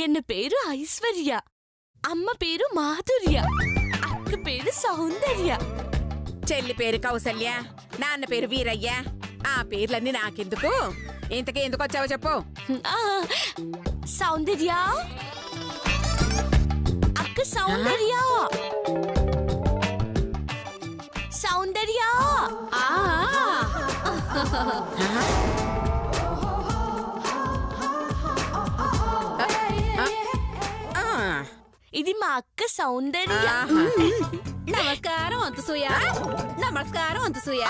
ఎన్న పేరు ఐశ్వర్య, అమ్మ పేరు మాధుర్య, అక్క పేరు సౌందర్య, చెల్లి పేరు కౌసల్య, నాన్న పేరు వీరయ్య. ఆ పేర్లన్నీ నాకెందుకు? ఇంతకీ ఎందుకు వచ్చావో చెప్పు. సౌందర్య, అక్క సౌందర్య, సౌందర్య. ఇది మా అక్క సౌందర్య. నమస్కారం అంతసూయ, నమస్కారం అంతసూయ.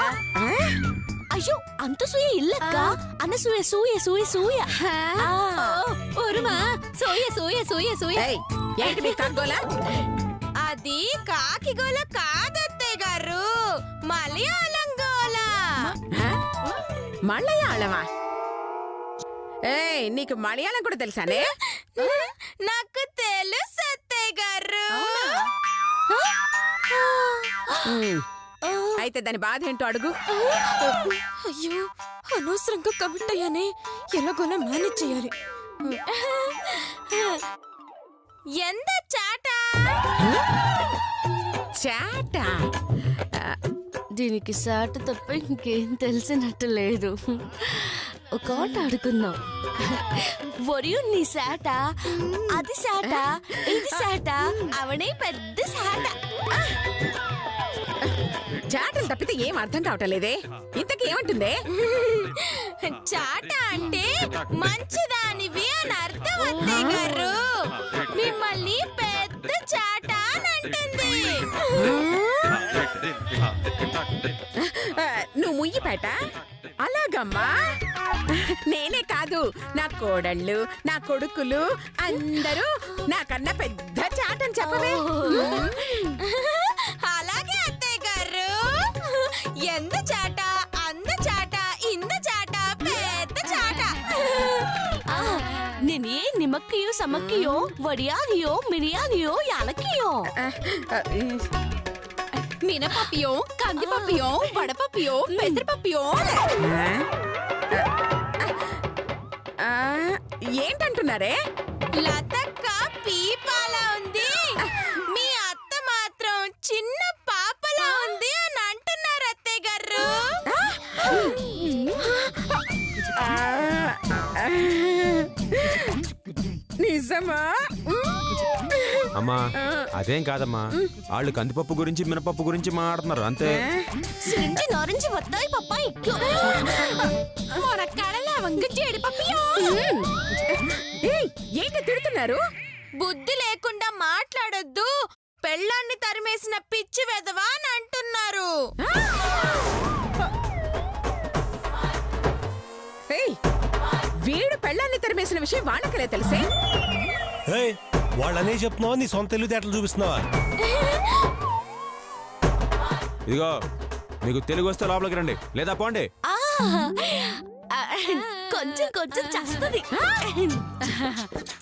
అయ్యో అంతసూయ ఇల్లక్క, అనసూయ సూయ సూయ సూయ. ఒరుమా సూయ సూయ సూయ సూయ. ఏంటి మీ కగ్గోలా? అది కాకి గోల కాదత్తయ్య గారు, మలయాళం గోల. మలయాళమా? ఏయ్, నీకు మలయాళం కూడా తెలుసానే? నాకు తెలుసు అత్తయ్య గారు. అయితే దాని బాధ ఏంటో అడుగు. అయ్యో, అనవసరంగా కమిట్ అయ్యానే, ఎలాగోలా మేనేజ్ చేయాలి. ఎంత చాట చాట? దీనికి సాట తప్ప ఇంకేం తెలిసినట్టు లేదు. ఒక ఆట ఆడుకుందాం. వరియు నీ సాట, అది సాట, ఇది సాట, అవనే పెద్ద సాట. చాటలు తప్పితే ఏం అర్థం కావటలేదే. ఇంతకీ ఏమంటుందే? చాట అంటే మంచిదానివి అని అర్థం అత్తయ్య గారు. మిమ్మల్ని పెద్ద చాట అని అంటుంది. నువ్వు ముయ్యిపేట? అలాగమ్మా. నేనే కాదు, నా కోడళ్ళు, నా కొడుకులు అందరూ నాకన్నా పెద్ద చాటని చెప్పవే. అలాగే అత్తయ్య గారు. ఎంత చాట, అంద చాట, ఇంద చాట, పెద్ద చాట. నేనే నిమ్మక్కయో సమక్కయో వడియాలియో మిరియాలియో యాలకియో మినపప్పియో, కందిపప్పియో, వడపప్పియో, పెసరపప్పియో. ఏంటంటున్నారే? లతక్క పీపాలా ఉంది, మీ అత్త మాత్రం చిన్న పాపలా ఉంది అని అంటున్నారు అత్తయ్య గారు. నిజమా? అమ్మా అదేం కాదమ్మా, వాళ్ళు కందిపప్పు గురించి మినపప్పు గురించి మాట్లాడుతున్నారు అంతే. సిరించి నారించి వత్తాయి పప్పాయి మొరక్కడల వంగ జీడిపప్పియో. ఏంటి తిడుతున్నారు? బుద్ధి లేకుండా మాట్లాడొద్దు, పెళ్ళాన్ని తరిమేసిన పిచ్చి వెధవా అని అంటున్నారు. వీడు పెళ్ళాన్ని తరిమేసిన విషయం వాళ్ళకలే తెలిసే. వాళ్ళనే చెప్తున్నావా, నీ సొంత తెలివితేటలు చూపిస్తున్నావా? ఇదిగో మీకు తెలుగు వస్తే లోపలికి రండి, లేదా పోండి. కొంచెం కొంచెం చస్తది.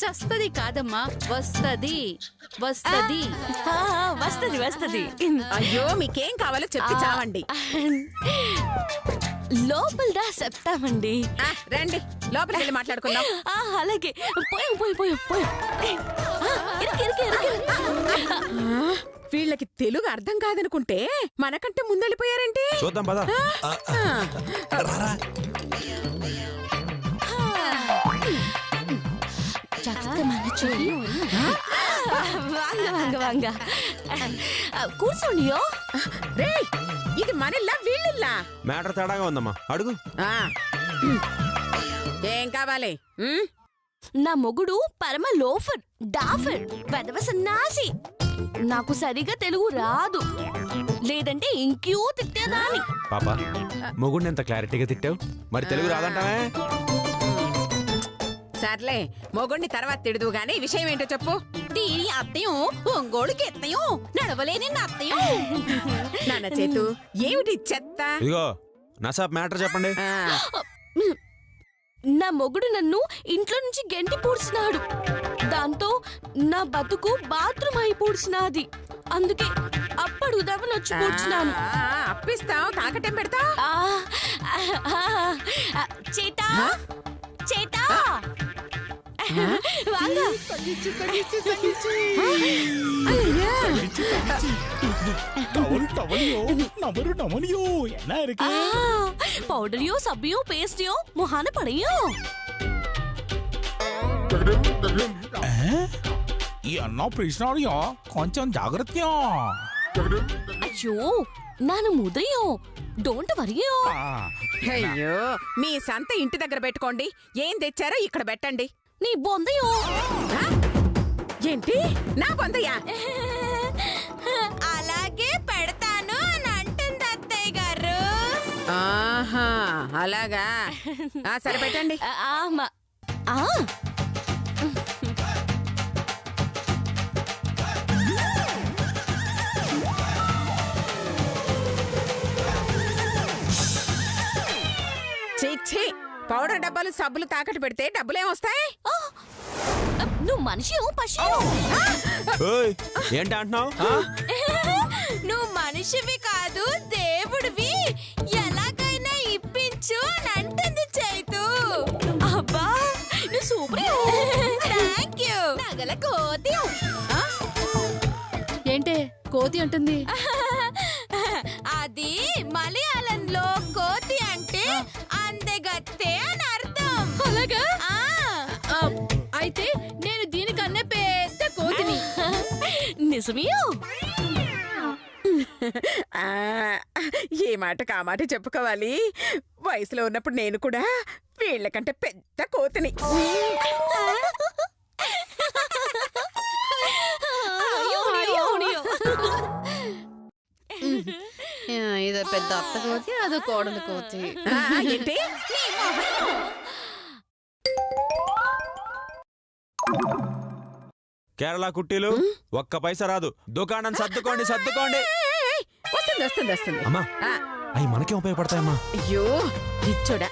చస్తది కాదమ్మా, వస్తది వస్తది వస్తది వస్తది. అయ్యో, మీకేం కావాలో చెప్పి చావండి. లోపలదా చెప్తామండి. రండి, లోపలికి వెళ్ళి మాట్లాడుకుందాం. అలాగే. పోయాం పోయి పోయి పోయాం. వీళ్ళకి తెలుగు అర్థం కాదనుకుంటే మనకంటే ముందెళ్ళిపోయారేంటి? చూద్దాం పద. వాంగ వాంగ వాంగ కూర్చోండియో. రే, ఇది మనల్లా వీళ్ళిల్లా? మ్యాటర్ తేడాగా ఉందమ్మా, అడుగు. ఏం కావాలి? నా మొగుడు పరమ లోఫర్, డాఫర్, వెదవ సన్నాసి. నాకు సరిగా తెలుగు రాదు, లేదంటే ఇంక్యూ తిట్టేదాని. పాప, మొగుడిని ఎంత క్లారిటీగా తిట్టావు, మరి తెలుగు రాదంటావే? సర్లే, మొగుడిని తర్వాత తిడదు గానీ విషయం ఏంటో చెప్పు. దీని అత్తయం ఒంగోడికి ఎత్తయం, నడవలేని అత్తయం. నాన్న చేతు, ఏమిటి చెత్త? ఇదిగో నసాబ్ మ్యాటర్ చెప్పండి. నా మొగుడు నన్ను ఇంట్లో నుంచి గెంటి పూడ్చినాడు. దాంతో నా బతుకు బాత్రూమ్ అయి పూడ్చినాది. అందుకే అప్పడుదామని వచ్చి పూడ్చినాను. అప్పిస్తావు, తాకటం పెడతా. చేటా చేటా, வாங்க. என்ன இருக்கு பவுடரையும் சப்பையும் பேஸ்டையும் முகான படையும். என்ன பிரச்சனையா கொஞ்சம் జాగ్రత్తయా అయ్యో నాను ముదయం డోంట్ వరియో. అయ్యో మీ సంత ఇంటి దగ్గర పెట్టుకోండి. ఏం తెచ్చారో ఇక్కడ పెట్టండి. నీ బొందయో. ఏంటి నా బొందయ్యా? అలాగే పెడతాను అని అంటుంది అత్తయ్య గారు. ఆహా అలాగా. సరే పెట్టండి. ఆమా. చీ పౌడర్ డబ్బాలు సబ్బులు తాకట్టు పెడితే డబ్బులేమొస్తాయి? నువ్వు మనిషియో పశువు? ఏంటి అంటున్నావు? నువ్వు మనిషివి కాదు దేవుడివి, ఎలాగైనా ఇప్పించు అని అంటుంది చైతు. అబ్బా నువ్వు సూపర్. Thank you. నగల కోతి. ఏంటే కోతి అంటుంది? అది మలయాళంలో కోతి అంటే అందగత్తె అని అర్థం. అలాగా? ఆ, అయితే నేను దీనికన్నా పెద్ద కోతిని. నిజమేయో? ఏ మాటకు ఆ మాట చెప్పుకోవాలి. వయసులో ఉన్నప్పుడు నేను కూడా వీళ్ళకంటే పెద్ద కోతిని. ఇదో పెద్ద అత్త కోతి, అదో కోడలు కోతి. ఏంటి? కేరళ కుట్టీలు ఒక్క పైసా రాదు. దుకాణం సర్దుకోండి సర్దుకోండి. వస్తుంది వస్తుంది వస్తుంది. అమ్మా అవి మనకే ఉపయోగపడతాయమ్మా. అయ్యో ఇచ్చోడా,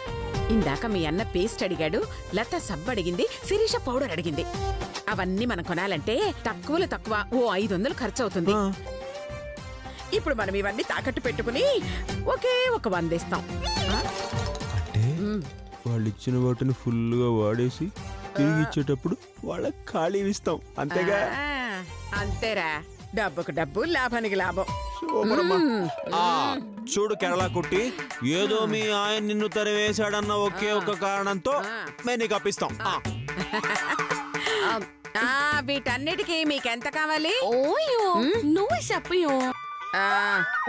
ఇందాక మీ అన్న పేస్ట్ అడిగాడు, లత సబ్బు అడిగింది, శిరీష పౌడర్ అడిగింది. అవన్నీ మనం కొనాలంటే తక్కువలో తక్కువ ఓ 500 ఖర్చు అవుతుంది. ఇప్పుడు మనం ఇవన్నీ తాకట్టు పెట్టుకుని ఒకే ఒక 100 ఇస్తాం. అంటే వాళ్ళు ఇచ్చిన వాటిని ఫుల్గా వాడేసి తిరిగి ఇచ్చేటప్పుడు వాళ్ళకి ఖాళీ ఇస్తాం అంతేగా? అంతేరా, డబ్బుకు డబ్బు లాభానికి లాభం. చూడు కేరళ కుట్టి, ఏదో మీ ఆయన నిన్ను తరివేశాడన్న ఒకే ఒక కారణంతో మేము నీకు అప్పిస్తాం. వీటన్నిటికీ మీకెంత కావాలి? ఓయో నువ్వు చెప్పయో.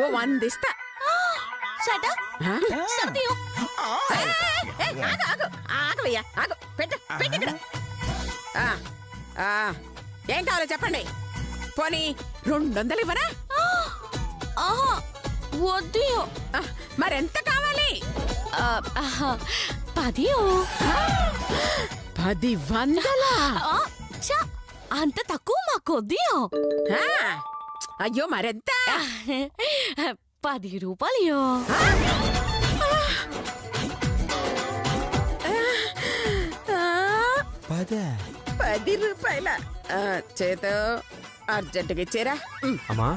ఓ 100 ఇస్తా. ఆగవయ్యా, ఆగు. పెట్టు పెట్టు ఇక్కడ. ఏం కావాలో చెప్పండి. పోనీ 200 ఇవ్వరా? వద్దుయో. మరెంత కావాలి? 10. 10 అంత తక్కువ మాకొద్దియో. అయ్యో మరెంత? 10 రూపాయలు. 10 రూపాయల చేతో అర్జెంటుగా ఇచ్చేరా. అమ్మా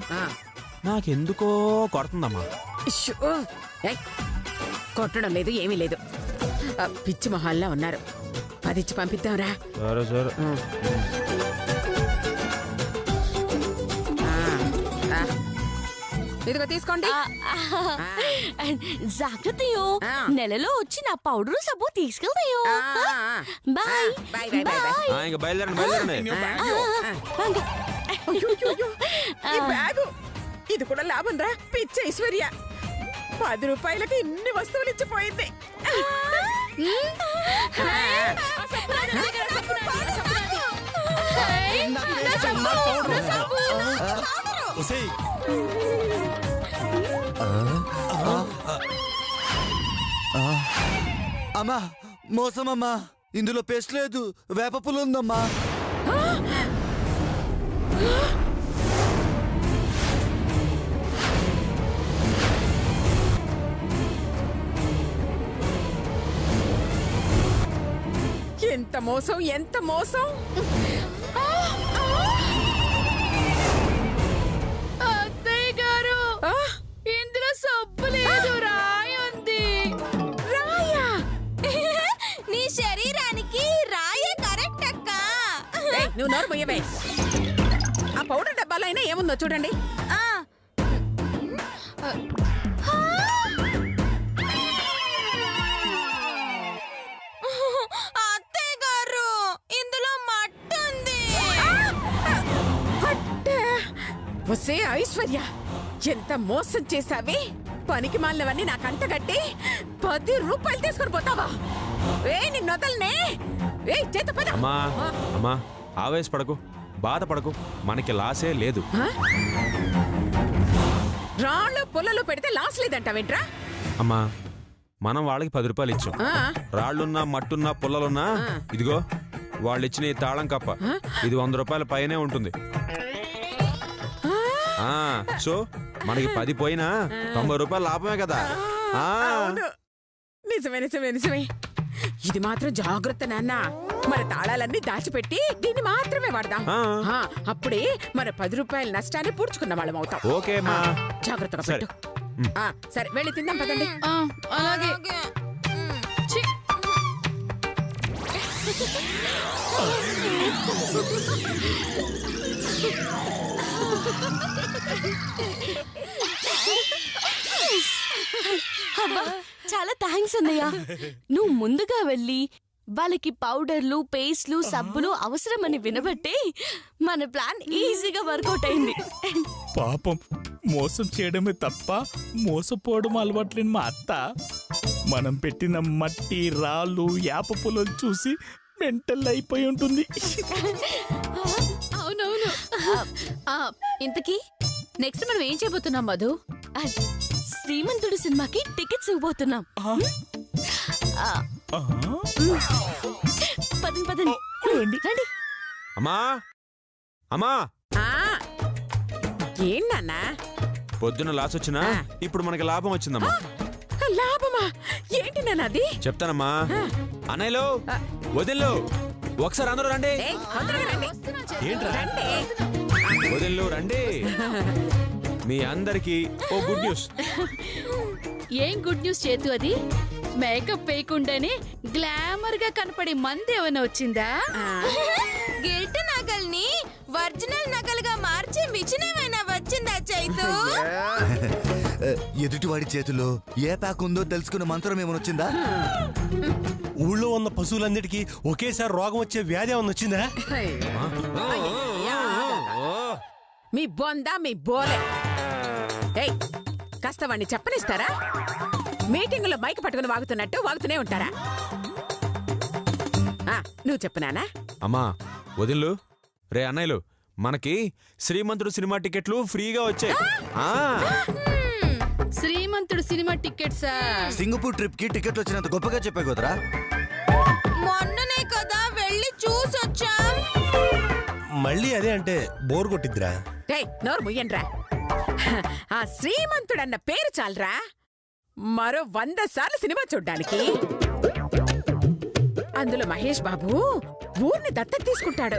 నాకెందుకో కొడుతుందమ్మా. కొట్టడం లేదు, ఏమీ లేదు. పిచ్చి మొహాల్లా ఉన్నారు. 10 ఇచ్చి పంపిద్దాంరా. సరే సరే. ఇదిగో తీసుకోండి. జాగ్రత్తయో, నెలలో వచ్చి నా పౌడరు సబ్బు తీసుకెళ్తాయో. Bye bye bye bye. ఇంకా బయలుదేరండి బయలుదేరండి. ఈ బ్యాగు ఇది కూడా లాభం రా. పిచ్చ ఐశ్వర్య 10 రూపాయలకి ఇన్ని వస్తువులు ఇచ్చిపోయింది. అమ్మా మోసమమ్మా, ఇందులో పేస్ట్ లేదు, వేప పుల్ల ఉందమ్మా. ఎంత మోసం, ఎంత మోసం. అత్తయ్య గారు, ఇందులో సబ్బు లేదు, రాయి ఉంది. రాయా? నీ శరీరానికి రాయే కరెక్ట్ అక్క. నోరు పోయవే. ఆ పౌడర్ డబ్బాలో అయినా ఏముందో చూడండి. అత్తయ్య గారు ఇందులో మట్టి ఉంది. వసే ఐశ్వర్య, ఎంత మోసం చేశావే. పనికి మాలినవన్నీ నాకు అంటగట్టి 10 రూపాయలు తీసుకొని పోతావా? నిన్ను వదలనే. చేత పద. అమ్మా అమ్మా ఆవేశపడకు, బాధపడకు, మనకి లాసే లేదు. రాళ్ళు పుల్లలు పెడితే లాస్ లేదంటావేంట్రా? అమ్మా మనం వాళ్ళకి 10 రూపాయలు ఇచ్చాం. రాళ్లున్నా మట్టున్నా పుల్లలున్నా ఇదిగో వాళ్ళు ఇచ్చిన ఈ తాళం కప్ప ఇది 100 రూపాయల పైనే ఉంటుంది. సో మనకి 10 పోయినా 90 రూపాయలు లాభమే కదా. నిజమే నిజమే నిజమే. ఇది మాత్రం జాగ్రత్త నాన్న. మన తాళాలన్నీ దాచిపెట్టి దీన్ని మాత్రమే వాడదాం. అప్పుడే మన 10 రూపాయల నష్టాన్ని పూడ్చుకున్న వాళ్ళం అవుతాం. ఓకే మా జాగ్రత్తగా పెట్టు. సరే వెళ్ళి తిందాం పదండి. అలాగే. చాలా థ్యాంక్స్ అన్నయ్య. నువ్వు ముందుగా వెళ్ళి వాళ్ళకి పౌడర్లు, పేస్ట్లు, సబ్బులు అవసరమని వినబట్టే మన ప్లాన్ ఈజీగా వర్కౌట్ అయింది. పాపం మోసం చేయడమే తప్ప మోసపోవడం అలవాట్లేని మా అత్త మనం పెట్టిన మట్టి, రాళ్ళు, యాప పుల్లలు చూసి మెంటల్ అయిపోయి ఉంటుంది. అవునవును. ఇంతకీ నెక్స్ట్ మనం ఏం చేయబోతున్నాం మధు? శ్రీమంతుడు సినిమాకి టికెట్స్ ఇవ్వబోతున్నాం. పదండి రండి. అమ్మా అమ్మా ఏంటన్నా పొద్దున లాస్ వచ్చినా ఇప్పుడు మనకి లాభం వచ్చిందమ్మా. లాభమా? ఏంటి నాన్న అది? చెప్తానమ్మా. అన్నయ్యలో వదిల్లో ఒకసారి అందరూ రండి. వదిల్లో రండి. మీ అందరికి ఓ గుడ్ న్యూస్. ఏం గుడ్ న్యూస్ చేతు? అది మేకప్ వేయకుండానే గ్లామర్ గా కనపడే మంది ఏమైనా వచ్చిందా? గిల్ట్ నగల్ని ఒరిజినల్ నగలుగా మార్చే మిషన్ ఏమైనా వచ్చిందా చైతు? ఎదుటివాడి చేతిలో ఏ ప్యాక్ ఉందో తెలుసుకున్న మంత్రం ఏమైనా వచ్చిందా? ఊళ్ళో ఉన్న పశువులన్నిటికీ ఒకేసారి రోగం వచ్చే వ్యాధి ఏమైనా వచ్చిందా? మీ బొందా మీ బోలే. కాస్త వాణ్ణి చెప్పనిస్తారా? మీటింగ్ లో మైక్ పట్టుకుని వాగుతున్నట్టు వాగుతూనే ఉంటారా? నువ్వు చెప్పునానా? అమ్మా వదిలు రే అన్నయ్యలు, మనకి శ్రీమంతుడు సినిమా టికెట్లు ఫ్రీగా వచ్చాయి. శ్రీమంతుడు సినిమా టికెట్సా? సింగపూర్ ట్రిప్ కి టికెట్లు వచ్చినంత గొప్పగా చెప్పే కుదరా? మొన్ననే కదా వెళ్ళి చూసొచ్చాం. మళ్ళీ అదే అంటే బోర్ కొట్టిద్దిరా. నోరు ముయ్యండ్రా. ఆ శ్రీమంతుడన్న పేరు చాలరా మరో 100 సార్లు సినిమా చూడ్డానికి. అందులో మహేష్ బాబు ఊరిని దత్తత తీసుకుంటాడు.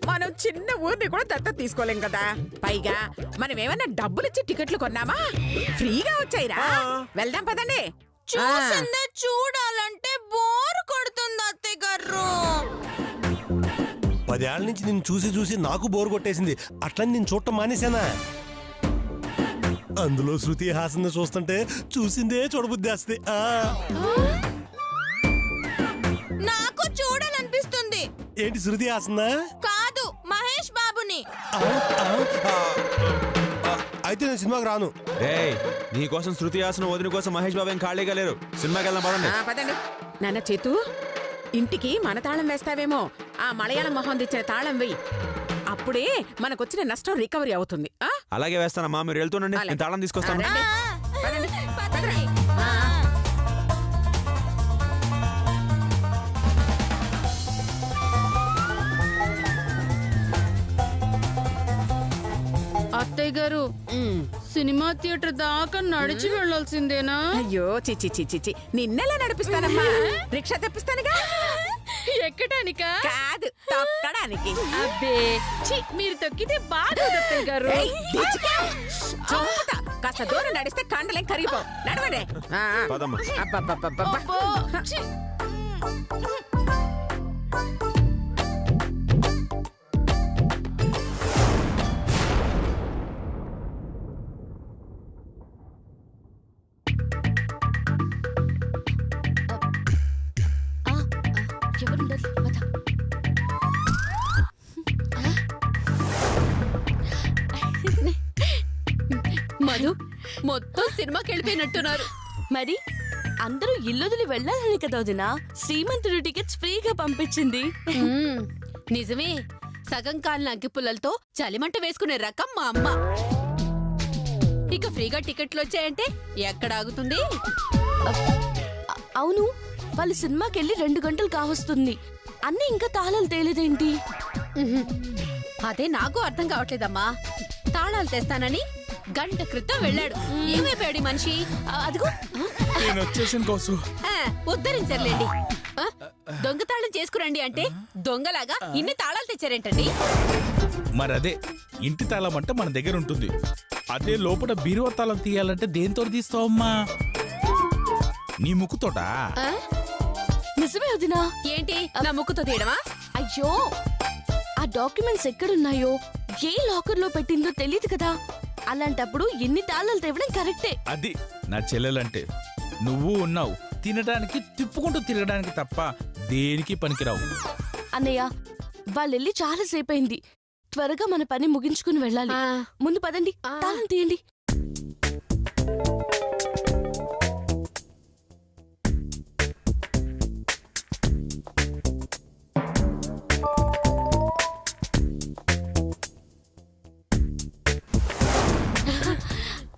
మనం చిన్న ఊరిని కూడా దత్తత తీసుకోలేం కదా. పైగా మనం ఏమైనా డబ్బులిచ్చి టికెట్లు కొన్నామా? ఫ్రీగా వచ్చాయిరా. వెళ్దాం పదండి. చూసిందే చూడాలంటే బోర్ కొడుతుంది అత్తయ్య గారు. 10 ఏళ్ల నుంచి నిన్ను చూసి చూసి నాకు బోర్ కొట్టేసింది. అట్లని నేను చూడటం మానేశానా? అందులో శృతి హాసన్ చూస్తుంటే చూసిందే చూడబుద్దేస్తే. నాకు చూడాలనిపిస్తుంది. ఏంటి శృతి హాసనా? కాదు, మహేష్ బాబుని. అయితే నేను సినిమాకి రాను. నీకోసం శృతి హాసన్, వదిన కోసం మహేష్ బాబు ఏం ఖాళీగా లేరు. సినిమాకి వెళ్దాం పదండి. నాన్న చేతు, ఇంటికి మన తాళం వేస్తావేమో. ఆ మలయాళం మొహం తెచ్చిన తాళం వెయ్యి. అప్పుడే మనకొచ్చిన నష్టం రికవరీ అవుతుంది. అలాగే వేస్తానమ్మా, మీరు వెళ్తుండండి, నేను తాళం తీసుకొస్తాను. అత్తయ్య గారు, సినిమా థియేటర్ దాకా నడిచి వెళ్ళాల్సిందేనా? అయ్యో చిచి చిచి, నిన్నెలా నడిపిస్తానమ్మా? రిక్షా తెప్పిస్తానుగా. ఎక్కడానికా? కాదు, తొక్కడానికి. అబ్బే మీరు తొక్కితే బాగా అత్తయ్య గారు. కాస్త దూరం నడిస్తే కండలేం కరిగిపో. నడవండి. సినిమాకి వెళ్ళిపోయినట్టున్నారు. మరి అందరూ ఇల్లొదిలి వెళ్ళాలని కదా వదినా శ్రీమంతుడు టికెట్స్ ఫ్రీగా పంపించింది. నిజమే, సగం కాలిన అగ్గిపుల్లలతో చలిమంట వేసుకునే రకం మా అమ్మ. ఇక ఫ్రీగా టికెట్లు వచ్చాయంటే ఎక్కడ ఆగుతుంది? అవును, వాళ్ళు సినిమాకి వెళ్ళి 2 గంటలు కావస్తుంది. అన్నీ ఇంకా తాళాలు తేలేదేంటి? అదే నాకు అర్థం కావట్లేదమ్మా. తాళాలు తెస్తానని గంట క్రితం వెళ్ళాడు. ఏమైపోయాడు మనిషి? అదిగో నేను వచ్చేసాను కోసం ఉద్ధరించర్లేండి. దొంగతాళం చేసుకురండి అంటే దొంగలాగా ఇన్ని తాళాలు తెచ్చారేంటండి? మరదే ఇంటి తాళం అంటే మన దగ్గర ఉంటుంది. అదే లోపల బీరువా తాళం తీయాలంటే దేంతో తీస్తావమ్మా? నీ ముక్కుతోటా? నిజమే వదినా. ఏంటి నా ముక్కుతో తీయడమా? అయ్యో, ఆ డాక్యుమెంట్స్ ఎక్కడున్నాయో ఏ లాకర్ లో పెట్టిందో తెలియదు కదా. అలాంటప్పుడు ఎన్ని తాళాలు తేవడం కరెక్టే. అది నా చెల్లెలంటే. నువ్వు ఉన్నావు తినడానికి, తిప్పుకుంటూ తిరగడానికి తప్ప దేనికి పనికిరావు. అన్నయ్య, వాళ్ళెళ్ళి చాలా సేపయింది. త్వరగా మన పని ముగించుకుని వెళ్ళాలి. ముందు పదండి, తాళం తీయండి.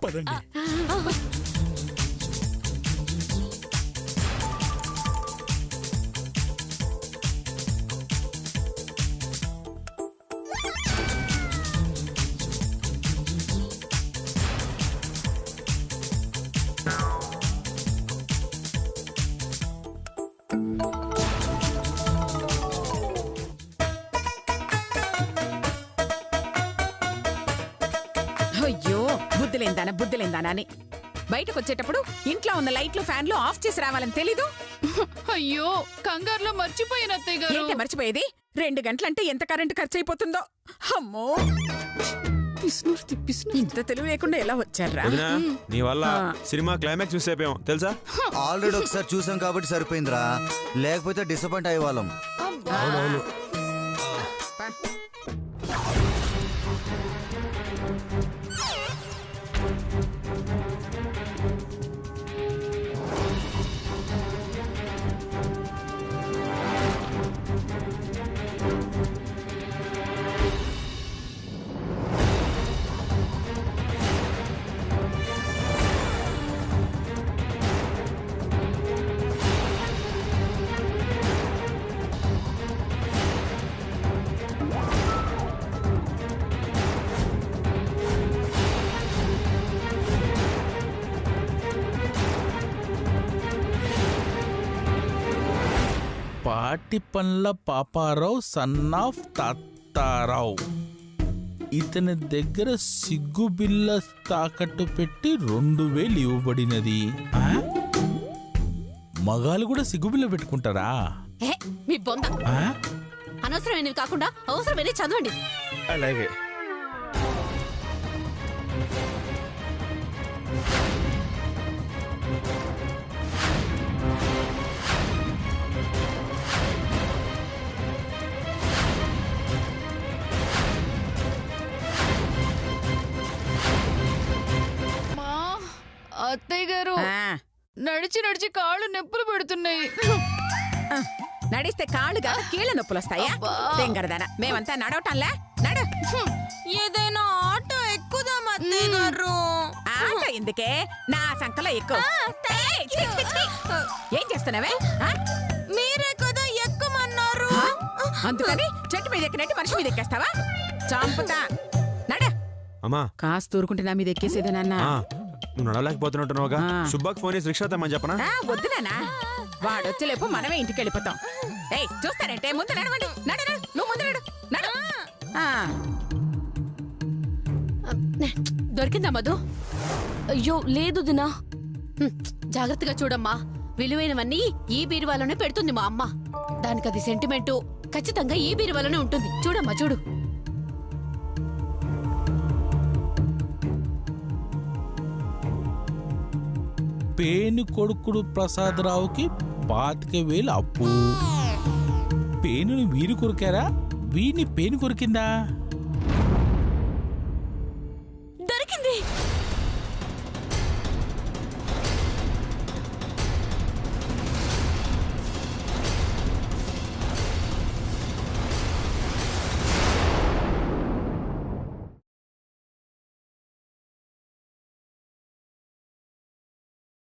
పదండి. అయ్యో, బుద్ధిలేందానా అని బయటకు వచ్చేటప్పుడు ఇంట్లో ఉన్న లైట్లు ఫ్యాన్లు ఆఫ్ చేసి రావాలని తెలీదు? అయ్యో, కంగారులో మర్చిపోయిన అత్తయ్య గారు. ఏంటి మర్చిపోయేది? 2 గంటలంటే ఎంత కరెంటు ఖర్చు అయిపోతుందో. అమ్మో, ఇంత తెలివి లేకుండా ఎలా వచ్చారా? వదినా, నీ వల్ల సినిమా క్లైమాక్స్ చూసి అయిపోయాం తెలుసా? ఆల్రెడీ ఒకసారి చూసాం కాబట్టి సరిపోయిందిరా, లేకపోతే డిసప్పాయింట్ అయ్యేవాళ్ళం. అవునవును. పాటి పనుల పాపారావు సన్ ఆఫ్ తాతారావు. ఇతని దగ్గర సిగ్గు బిల్ల తాకట్టు పెట్టి 2000 ఇవ్వబడినది. మగాలు కూడా సిగ్గుబిల్ల పెట్టుకుంటారా? మీ బొంద. అనవసరమైనవి కాకుండా అవసరమైనవి చదవండి. అలాగే. అత్తయ్య గారు, నడిచి నడిచి కాళ్ళు నొప్పులు పెడుతున్నాయి. నడిస్తే కాళ్ళుగా కీళ్ళ నొప్పులు వస్తాయా? తెంగరదానా, మేమంతా నడవటంలే. నడు. ఏదైనా ఆటో ఎక్కుదాం అత్తయ్య గారు. ఆట ఎందుకే, నా సంకలో ఎక్కువ. ఏం చేస్తున్నావే? మీరే కదా ఎక్కమన్నారు. అందుకని చెట్టు మీద ఎక్కినట్టు మనిషి మీద ఎక్కేస్తావా? చంపుతా. నడు. అమ్మా, కాస్త ఊరుకుంటే నా మీద ఎక్కేసేదేనన్నా. నువ్వు నడవలేకపోతున్నట్టున్నావుగా, సుబ్బాకి ఫోన్ చేసి రిక్షా తెమ్మని చెప్పనా? వద్దు నాన్న, వాడొచ్చలేపు మనమే ఇంటికి వెళ్ళిపోతాం. ఏయ్, చూస్తారంటే ముందు నడవండి. నడు, నువ్వు ముందు నడు. నడు. దొరికిందా మధు? అయ్యో లేదు దినా. జాగ్రత్తగా చూడమ్మా, విలువైనవన్నీ ఈ బీరువాలోనే పెడుతుంది మా అమ్మ. దానికి అది సెంటిమెంటు ఖచ్చితంగా ఈ బీరువాలోనే ఉంటుంది. చూడమ్మా, చూడు. పేను కొడుకుడు ప్రసాదరావుకి 25,000 అప్పు. పేనుని వీరు కొరికారా? వీడిని పేను కొరికిందా?